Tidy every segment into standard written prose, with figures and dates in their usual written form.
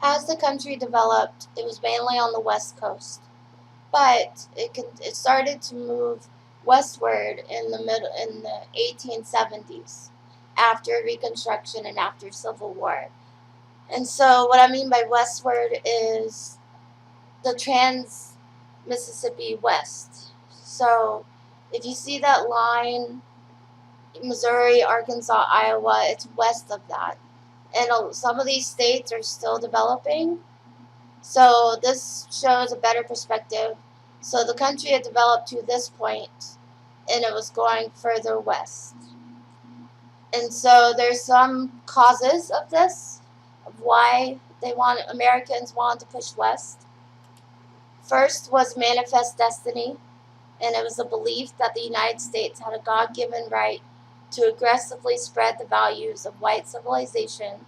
As the country developed, it was mainly on the west coast, but it started to move westward in the 1870s, after Reconstruction and after Civil War. And so, what I mean by westward is the Trans Mississippi West. So, if you see that line, Missouri, Arkansas, Iowa, it's west of that. And some of these states are still developing. So this shows a better perspective. So the country had developed to this point, and it was going further west. And so there's some causes of this, of why Americans wanted to push west. First was manifest destiny, and it was a belief that the United States had a God-given right to aggressively spread the values of white civilization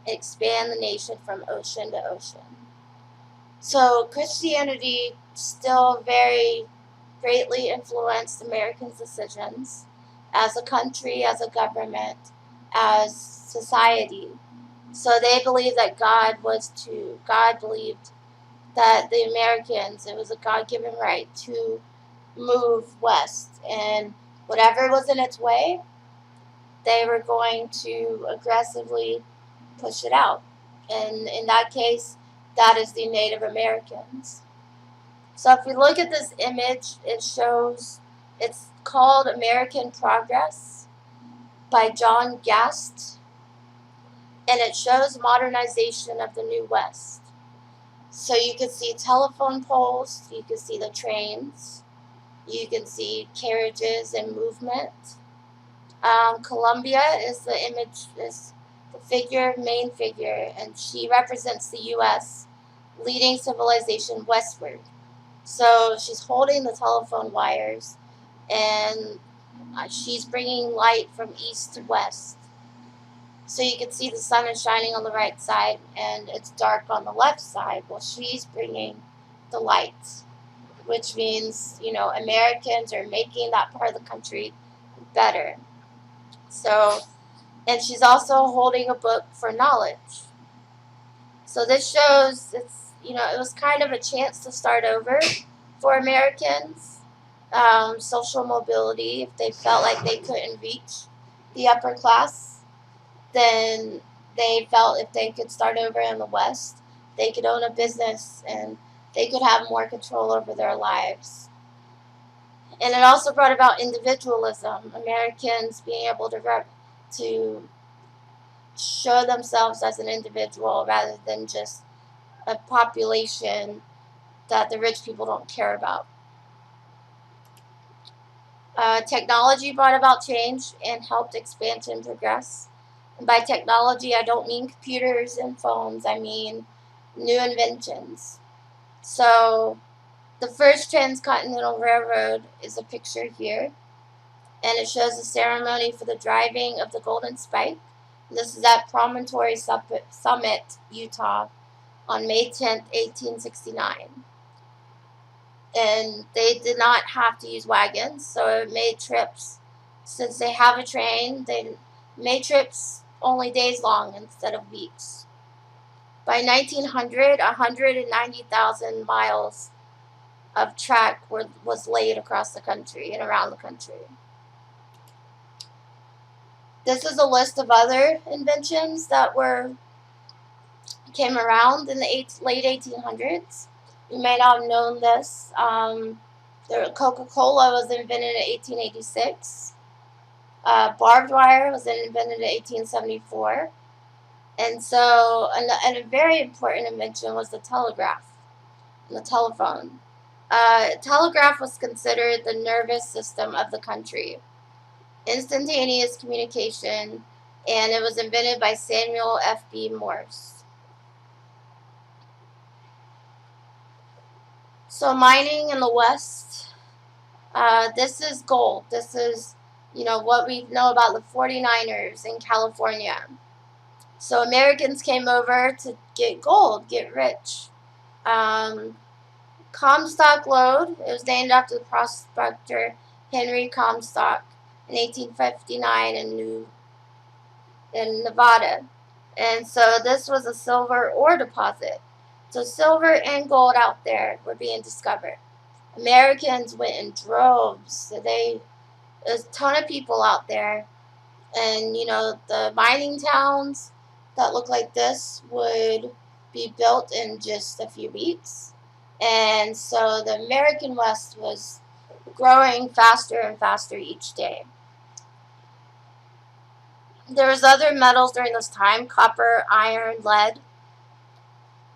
and expand the nation from ocean to ocean. So Christianity still very greatly influenced Americans' decisions as a country, as a government, as society. So they believed that God believed that the Americans, it was a God-given right to move west, and whatever was in its way, they were going to aggressively push it out. And in that case, that is the Native Americans. So if we look at this image, it's called American Progress by John Gast, and it shows modernization of the New West. So you can see telephone poles, you can see the trains, you can see carriages and movement. Columbia is the image, is the main figure, and she represents the U.S. leading civilization westward. So she's holding the telephone wires, and she's bringing light from east to west. So you can see the sun is shining on the right side, and it's dark on the left side. Well, she's bringing the light, which means, Americans are making that part of the country better. So, and she's also holding a book for knowledge. So this shows it was kind of a chance to start over for Americans. Social mobility, if they felt like they couldn't reach the upper class, then they felt if they could start over in the West, they could own a business and they could have more control over their lives. And it also brought about individualism, Americans being able to show themselves as an individual rather than just a population that the rich people don't care about. Technology brought about change and helped expansion progress. And by technology, I don't mean computers and phones, I mean new inventions. So, the first transcontinental railroad is a picture here, and it shows the ceremony for the driving of the Golden Spike. This is at Promontory Summit, Utah, on May 10th, 1869. And they did not have to use wagons, so it made trips. Since they have a train, they made trips only days long instead of weeks. By 1900, 190,000 miles of track was laid across the country and around the country. This is a list of other inventions that came around in the late 1800s. You may not have known this. Coca-Cola was invented in 1886. Barbed wire was invented in 1874. And so, and a very important invention was the telegraph and the telephone. Telegraph was considered the nervous system of the country. Instantaneous communication, and it was invented by Samuel F.B. Morse. So mining in the West, this is gold. This is, what we know about the 49ers in California. So Americans came over to get gold, get rich. Comstock Lode, it was named after the prospector Henry Comstock in 1859 in Nevada. And so this was a silver ore deposit. So silver and gold out there were being discovered. Americans went in droves. So there's a ton of people out there. And, the mining towns that look like this would be built in just a few weeks. And so the American West was growing faster and faster each day. There was other metals during this time: copper, iron, lead.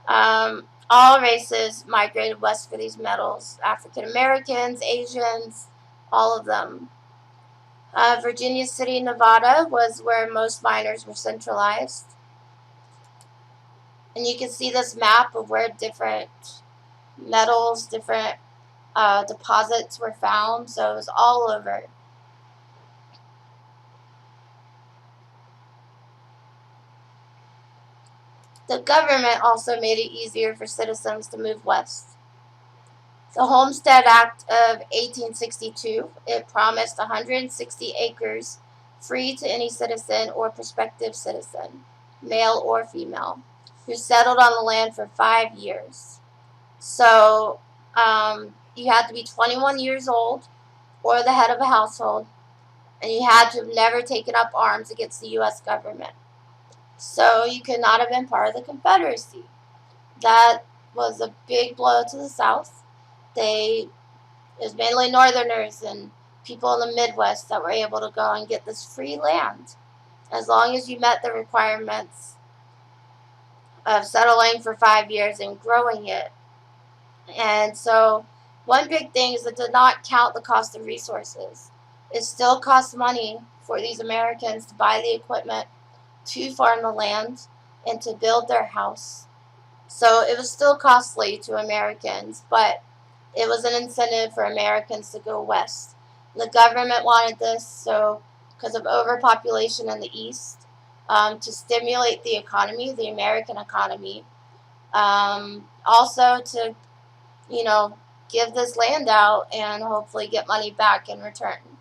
All races migrated west for these metals: African Americans, Asians, all of them. Virginia City, Nevada was where most miners were centralized. And you can see this map of where different metals, different deposits were found. So it was all over. The government also made it easier for citizens to move west. The Homestead Act of 1862, it promised 160 acres free to any citizen or prospective citizen, male or female, who settled on the land for 5 years. So you had to be 21 years old or the head of a household, and you had to have never taken up arms against the U.S. government. So you could not have been part of the Confederacy. That was a big blow to the South. It was mainly Northerners and people in the Midwest that were able to go and get this free land, as long as you met the requirements of settling for 5 years and growing it. And so one big thing is it did not count the cost of resources. It still costs money for these Americans to buy the equipment to farm the land and to build their house. So it was still costly to Americans, but it was an incentive for Americans to go west. The government wanted this because of overpopulation in the East, to stimulate the economy, the American economy. Also to, give this land out and hopefully get money back in return.